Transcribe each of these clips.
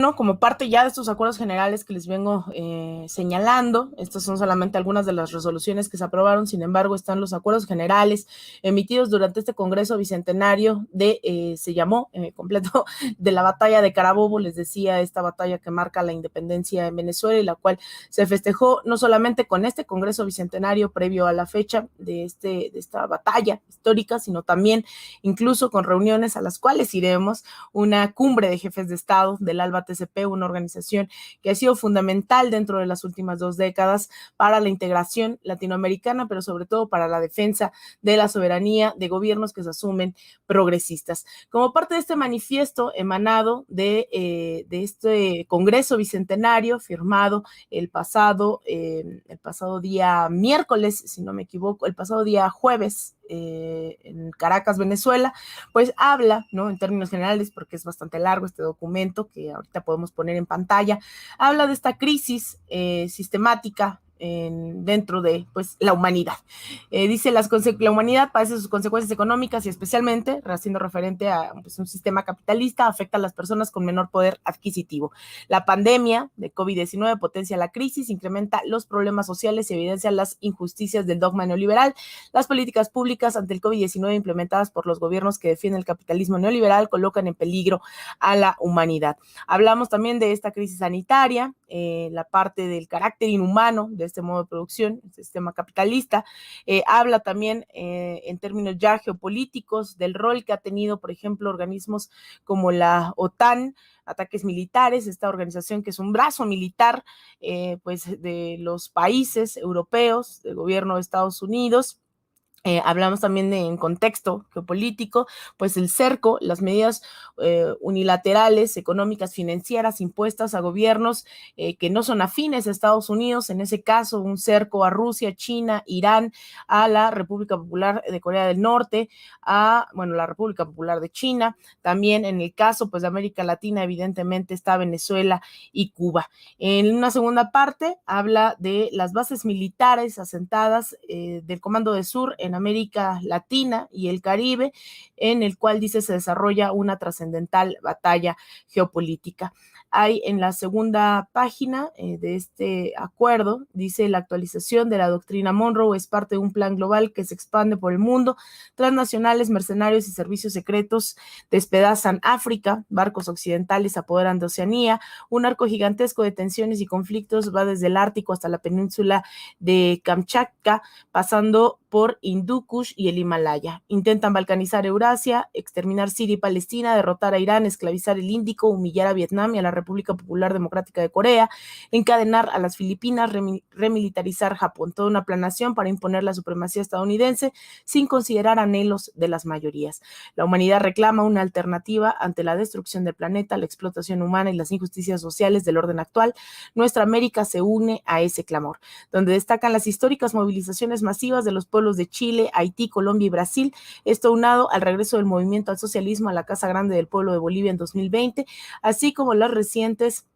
No, como parte ya de estos acuerdos generales que les vengo señalando, estas son solamente algunas de las resoluciones que se aprobaron. Sin embargo, están los acuerdos generales emitidos durante este Congreso Bicentenario se llamó completo, de la batalla de Carabobo. Les decía, esta batalla que marca la independencia en Venezuela y la cual se festejó no solamente con este Congreso Bicentenario previo a la fecha de esta batalla histórica, sino también incluso con reuniones a las cuales iremos, una cumbre de jefes de Estado del ALBA TCP, una organización que ha sido fundamental dentro de las últimas 2 décadas para la integración latinoamericana, pero sobre todo para la defensa de la soberanía de gobiernos que se asumen progresistas. Como parte de este manifiesto emanado de este Congreso Bicentenario, firmado el pasado día miércoles, si no me equivoco, el pasado día jueves, en Caracas, Venezuela, pues habla, ¿no? En términos generales, porque es bastante largo este documento que ahorita podemos poner en pantalla, habla de esta crisis sistemática dentro de pues la humanidad. Dice la humanidad padece sus consecuencias económicas y especialmente, haciendo referente a pues, un sistema capitalista, afecta a las personas con menor poder adquisitivo. La pandemia de COVID-19 potencia la crisis, incrementa los problemas sociales y evidencia las injusticias del dogma neoliberal. Las políticas públicas ante el COVID-19 implementadas por los gobiernos que defienden el capitalismo neoliberal colocan en peligro a la humanidad. Hablamos también de esta crisis sanitaria, la parte del carácter inhumano de este modo de producción, el sistema capitalista. Habla también en términos ya geopolíticos del rol que ha tenido, por ejemplo, organismos como la OTAN, ataques militares, esta organización que es un brazo militar pues de los países europeos, del gobierno de Estados Unidos. Hablamos también en contexto geopolítico, pues el cerco, las medidas unilaterales, económicas, financieras impuestas a gobiernos que no son afines a Estados Unidos, en ese caso un cerco a Rusia, China, Irán, a la República Popular de Corea del Norte, la República Popular de China, también en el caso pues de América Latina evidentemente está Venezuela y Cuba. En una segunda parte habla de las bases militares asentadas del Comando de Sur en América Latina y el Caribe, en el cual dice se desarrolla una trascendental batalla geopolítica. Hay en la segunda página de este acuerdo, dice la actualización de la doctrina Monroe es parte de un plan global que se expande por el mundo, transnacionales, mercenarios y servicios secretos despedazan África, barcos occidentales apoderan de Oceanía, un arco gigantesco de tensiones y conflictos va desde el Ártico hasta la península de Kamchatka, pasando por Hindú Kush y el Himalaya. Intentan balcanizar Eurasia, exterminar Siria y Palestina, derrotar a Irán, esclavizar el Índico, humillar a Vietnam y a la República Popular Democrática de Corea, encadenar a las Filipinas, remilitarizar Japón. Toda una planación para imponer la supremacía estadounidense sin considerar anhelos de las mayorías. La humanidad reclama una alternativa ante la destrucción del planeta, la explotación humana y las injusticias sociales del orden actual. Nuestra América se une a ese clamor, donde destacan las históricas movilizaciones masivas de los pueblos de Chile, Haití, Colombia y Brasil, esto unado al regreso del movimiento al socialismo a la Casa Grande del Pueblo de Bolivia en 2020, así como los recientes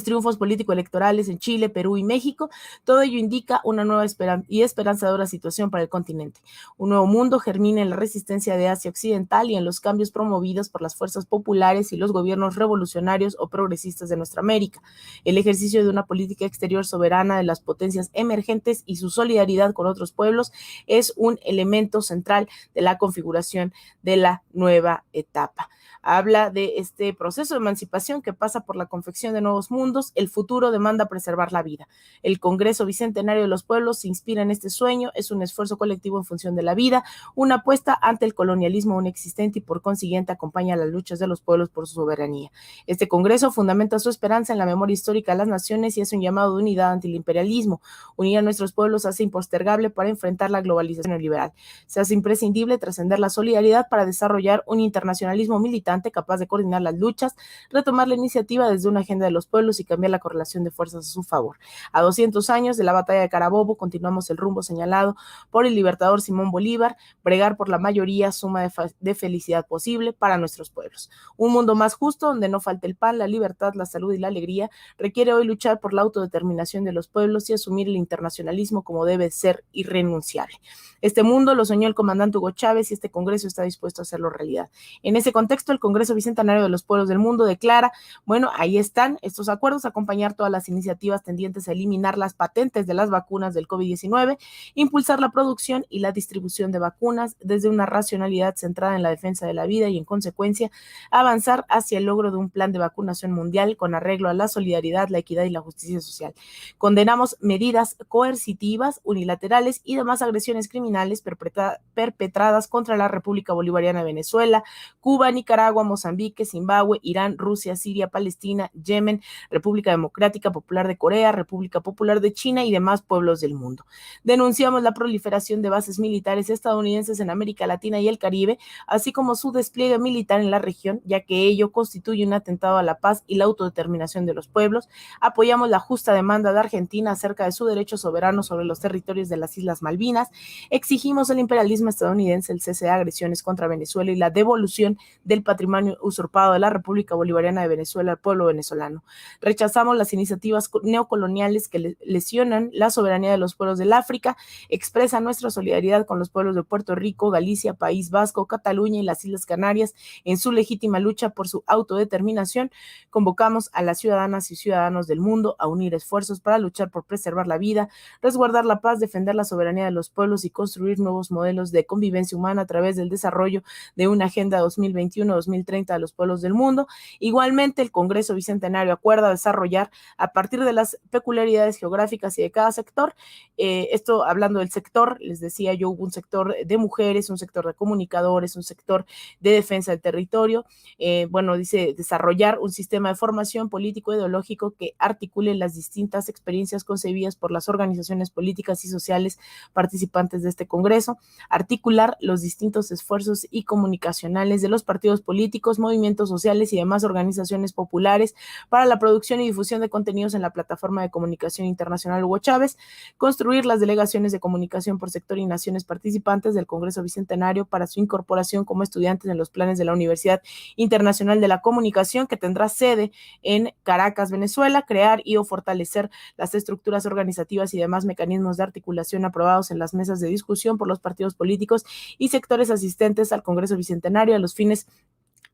triunfos político-electorales en Chile, Perú y México. Todo ello indica una nueva y esperanzadora situación para el continente. Un nuevo mundo germina en la resistencia de Asia Occidental y en los cambios promovidos por las fuerzas populares y los gobiernos revolucionarios o progresistas de nuestra América. El ejercicio de una política exterior soberana de las potencias emergentes y su solidaridad con otros pueblos es un elemento central de la configuración de la nueva etapa. Habla de este proceso de emancipación que pasa por la confección de nuevos mundos. El futuro demanda preservar la vida. El Congreso Bicentenario de los Pueblos se inspira en este sueño, es un esfuerzo colectivo en función de la vida, una apuesta ante el colonialismo aún existente y por consiguiente acompaña las luchas de los pueblos por su soberanía. Este Congreso fundamenta su esperanza en la memoria histórica de las naciones y es un llamado de unidad ante el imperialismo. Unir a nuestros pueblos hace impostergable para enfrentar la globalización neoliberal. Se hace imprescindible trascender la solidaridad para desarrollar un internacionalismo militante capaz de coordinar las luchas, retomar la iniciativa desde una agenda de los pueblos y cambiar la correlación de fuerzas a su favor. A 200 años de la batalla de Carabobo, continuamos el rumbo señalado por el libertador Simón Bolívar, bregar por la mayoría suma de felicidad posible para nuestros pueblos. Un mundo más justo, donde no falte el pan, la libertad, la salud y la alegría, requiere hoy luchar por la autodeterminación de los pueblos y asumir el internacionalismo como debe ser irrenunciable. Este mundo lo soñó el comandante Hugo Chávez y este Congreso está dispuesto a hacerlo realidad. En ese contexto, el Congreso Bicentenario de los Pueblos del Mundo declara, bueno, ahí están estos acuerdos, acompañar todas las iniciativas tendientes a eliminar las patentes de las vacunas del COVID-19, impulsar la producción y la distribución de vacunas desde una racionalidad centrada en la defensa de la vida y, en consecuencia, avanzar hacia el logro de un plan de vacunación mundial con arreglo a la solidaridad, la equidad y la justicia social. Condenamos medidas coercitivas, unilaterales y demás agresiones criminales perpetradas contra la República Bolivariana de Venezuela, Cuba, Nicaragua, Mozambique, Zimbabue, Irán, Rusia, Siria, Palestina, Yemen, República Democrática Popular de Corea, República Popular de China y demás pueblos del mundo. Denunciamos la proliferación de bases militares estadounidenses en América Latina y el Caribe, así como su despliegue militar en la región, ya que ello constituye un atentado a la paz y la autodeterminación de los pueblos. Apoyamos la justa demanda de Argentina acerca de su derecho soberano sobre los territorios de las Islas Malvinas. Exigimos al imperialismo estadounidense el cese de agresiones contra Venezuela y la devolución del patrimonio usurpado de la República Bolivariana de Venezuela al pueblo venezolano. Rechazamos las iniciativas neocoloniales que lesionan la soberanía de los pueblos del África. Expresa nuestra solidaridad con los pueblos de Puerto Rico, Galicia, País Vasco, Cataluña y las Islas Canarias en su legítima lucha por su autodeterminación. Convocamos a las ciudadanas y ciudadanos del mundo a unir esfuerzos para luchar por preservar la vida, resguardar la paz, defender la soberanía de los pueblos y construir nuevos modelos de convivencia humana a través del desarrollo de una agenda 2021-2030 de los pueblos del mundo. Igualmente, el Congreso Bicentenario acuerda desarrollar, a partir de las peculiaridades geográficas y de cada sector, esto hablando del sector, les decía yo, hubo un sector de mujeres, un sector de comunicadores, un sector de defensa del territorio, dice desarrollar un sistema de formación político-ideológico que articule las distintas experiencias concebidas por las organizaciones políticas y sociales participantes de este Congreso, articular los distintos esfuerzos y comunicacionales de los partidos políticos, movimientos sociales y demás organizaciones populares para la producción y difusión de contenidos en la plataforma de comunicación internacional Hugo Chávez, construir las delegaciones de comunicación por sector y naciones participantes del Congreso Bicentenario para su incorporación como estudiantes en los planes de la Universidad Internacional de la Comunicación, que tendrá sede en Caracas, Venezuela, crear y o fortalecer las estructuras organizativas y demás mecanismos de articulación aprobados en las mesas de discusión por los partidos políticos y sectores asistentes al Congreso Bicentenario a los fines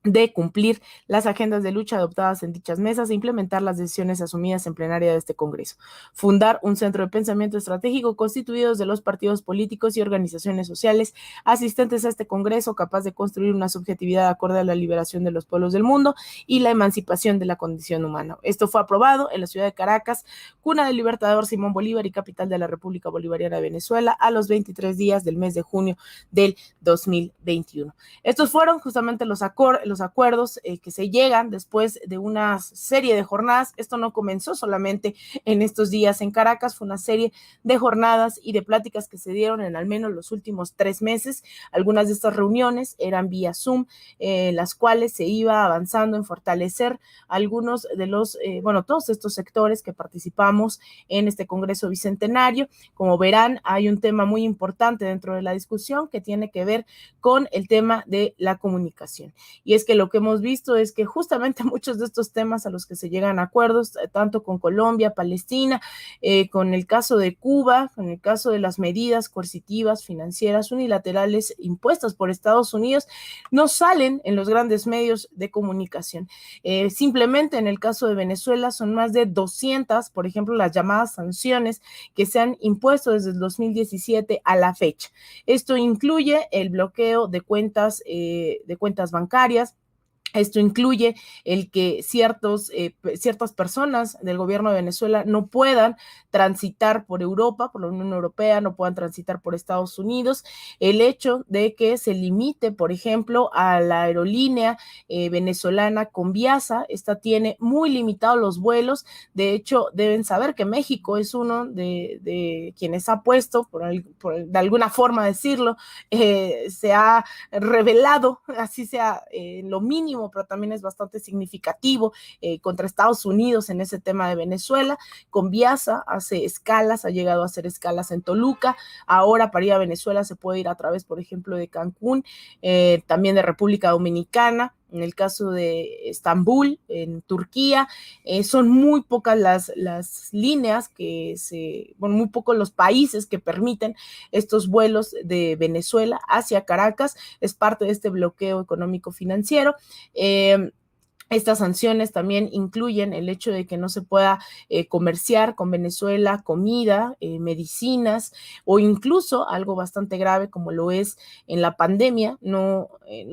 de cumplir las agendas de lucha adoptadas en dichas mesas e implementar las decisiones asumidas en plenaria de este Congreso. Fundar un centro de pensamiento estratégico constituido de los partidos políticos y organizaciones sociales asistentes a este Congreso, capaz de construir una subjetividad acorde a la liberación de los pueblos del mundo y la emancipación de la condición humana. Esto fue aprobado en la ciudad de Caracas, cuna del libertador Simón Bolívar y capital de la República Bolivariana de Venezuela, a los 23 días del mes de junio del 2021. Estos fueron justamente los acuerdos que se llegan después de una serie de jornadas. Esto no comenzó solamente en estos días en Caracas, fue una serie de jornadas y de pláticas que se dieron en al menos los últimos 3 meses. Algunas de estas reuniones eran vía Zoom, las cuales se iba avanzando en fortalecer algunos de los, todos estos sectores que participamos en este Congreso Bicentenario. Como verán, hay un tema muy importante dentro de la discusión que tiene que ver con el tema de la comunicación. Y es que lo que hemos visto es que justamente muchos de estos temas a los que se llegan a acuerdos, tanto con Colombia, Palestina, con el caso de Cuba, con el caso de las medidas coercitivas, financieras, unilaterales impuestas por Estados Unidos, no salen en los grandes medios de comunicación. Simplemente en el caso de Venezuela son más de 200, por ejemplo, las llamadas sanciones que se han impuesto desde el 2017 a la fecha. Esto incluye el bloqueo de cuentas bancarias. Esto incluye el que ciertas personas del gobierno de Venezuela no puedan transitar por Europa, por la Unión Europea, no puedan transitar por Estados Unidos. El hecho de que se limite, por ejemplo, a la aerolínea venezolana Conviasa, esta tiene muy limitados los vuelos. De hecho, deben saber que México es uno de quienes ha puesto, de alguna forma decirlo, se ha revelado, así sea, lo mínimo, pero también es bastante significativo contra Estados Unidos en ese tema de Venezuela. Conviasa hace escalas, ha llegado a hacer escalas en Toluca. Ahora para ir a Venezuela se puede ir a través, por ejemplo, de Cancún, también de República Dominicana. en el caso de Estambul, en Turquía, son muy pocas las líneas muy pocos los países que permiten estos vuelos de Venezuela hacia Caracas. Es parte de este bloqueo económico financiero. Estas sanciones también incluyen el hecho de que no se pueda comerciar con Venezuela comida, medicinas o incluso algo bastante grave como lo es en la pandemia, no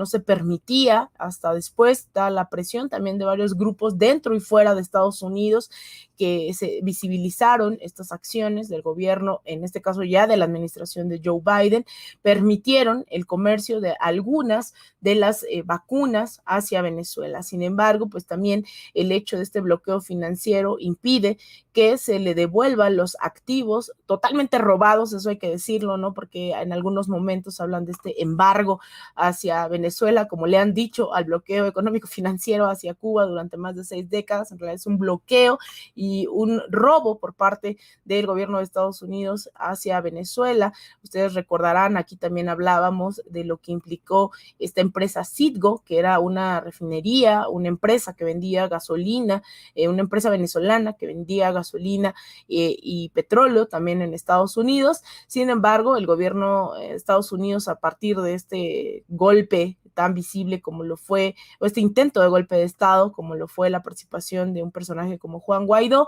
se permitía hasta después, da la presión también de varios grupos dentro y fuera de Estados Unidos que se visibilizaron estas acciones del gobierno, en este caso ya de la administración de Joe Biden, permitieron el comercio de algunas de las vacunas hacia Venezuela. Sin embargo, pues también el hecho de este bloqueo financiero impide que se le devuelvan los activos totalmente robados, eso hay que decirlo, ¿no? Porque en algunos momentos hablan de este embargo hacia Venezuela, como le han dicho al bloqueo económico financiero hacia Cuba durante más de 6 décadas, en realidad es un bloqueo y un robo por parte del gobierno de Estados Unidos hacia Venezuela. Ustedes recordarán, aquí también hablábamos de lo que implicó esta empresa Citgo, que era una refinería, una empresa que vendía gasolina, una empresa venezolana que vendía gasolina y petróleo también en Estados Unidos. Sin embargo, el gobierno de Estados Unidos, a partir de este golpe tan visible como lo fue, o este intento de golpe de Estado, como lo fue la participación de un personaje como Juan Guaidó,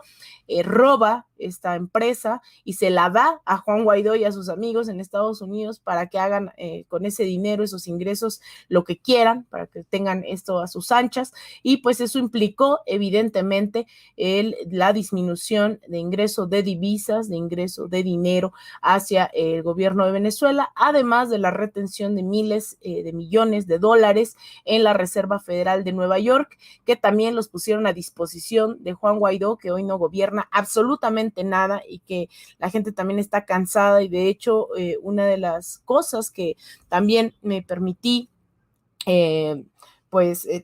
roba esta empresa y se la da a Juan Guaidó y a sus amigos en Estados Unidos para que hagan con ese dinero, esos ingresos, lo que quieran, para que tengan esto a sus anchas, y pues eso implicó evidentemente la disminución de ingreso de divisas, de ingreso de dinero hacia el gobierno de Venezuela, además de la retención de miles de millones de dólares en la Reserva Federal de Nueva York, que también los pusieron a disposición de Juan Guaidó, que hoy no gobierna absolutamente nada y que la gente también está cansada. Y de hecho, una de las cosas que también me permití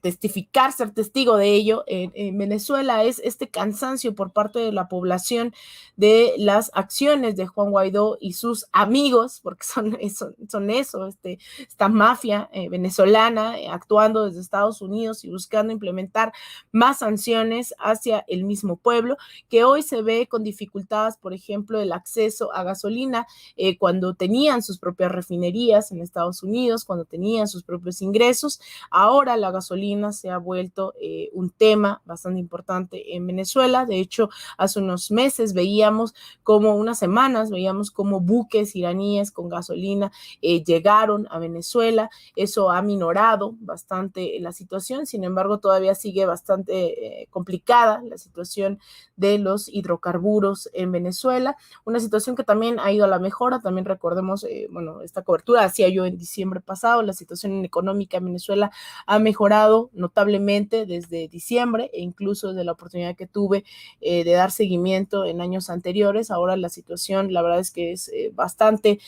testificar, ser testigo de ello en Venezuela, es este cansancio por parte de la población de las acciones de Juan Guaidó y sus amigos, porque son eso, esta mafia venezolana actuando desde Estados Unidos y buscando implementar más sanciones hacia el mismo pueblo, que hoy se ve con dificultades, por ejemplo, el acceso a gasolina cuando tenían sus propias refinerías en Estados Unidos, cuando tenían sus propios ingresos. Ahora la gasolina se ha vuelto un tema bastante importante en Venezuela. De hecho, hace unos meses unas semanas veíamos como buques iraníes con gasolina llegaron a Venezuela. Eso ha minorado bastante la situación. Sin embargo, todavía sigue bastante complicada la situación de los hidrocarburos en Venezuela. Una situación que también ha ido a la mejora. También recordemos, esta cobertura hacía yo en diciembre pasado. La situación económica en Venezuela ha mejorado notablemente desde diciembre e incluso desde la oportunidad que tuve de dar seguimiento en años anteriores. Ahora la situación, la verdad es que es bastante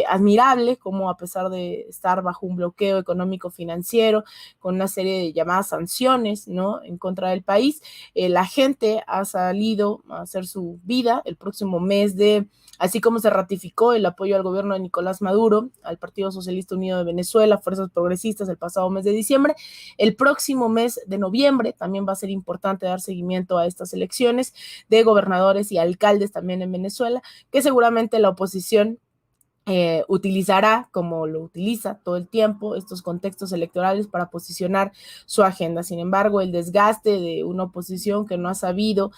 admirable, como a pesar de estar bajo un bloqueo económico financiero, con una serie de llamadas sanciones, ¿no?, en contra del país, la gente ha salido a hacer su vida. El próximo mes así como se ratificó el apoyo al gobierno de Nicolás Maduro, al Partido Socialista Unido de Venezuela, Fuerzas Progresistas, el pasado mes de diciembre, el próximo mes de noviembre también va a ser importante dar seguimiento a estas elecciones de gobernadores y alcaldes también en Venezuela, que seguramente la oposición utilizará, como lo utiliza todo el tiempo, estos contextos electorales para posicionar su agenda. Sin embargo, el desgaste de una oposición que no ha sabido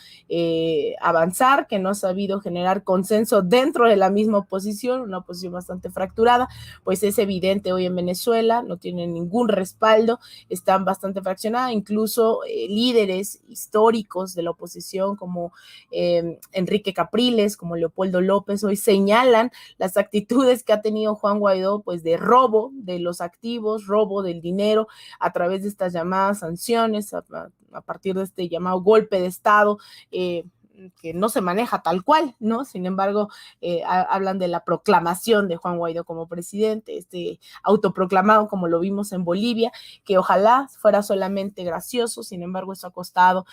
avanzar, que no ha sabido generar consenso dentro de la misma oposición, una oposición bastante fracturada, pues es evidente hoy en Venezuela, no tienen ningún respaldo, están bastante fraccionadas. Incluso líderes históricos de la oposición como Enrique Capriles, como Leopoldo López, hoy señalan las actitudes que ha tenido Juan Guaidó, pues de robo de los activos, robo del dinero a través de estas llamadas sanciones, a partir de este llamado golpe de Estado, que no se maneja tal cual, ¿no? Sin embargo, hablan de la proclamación de Juan Guaidó como presidente, autoproclamado, como lo vimos en Bolivia, que ojalá fuera solamente gracioso. Sin embargo, eso ha costado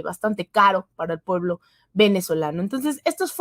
bastante caro para el pueblo venezolano. Entonces, estos fueron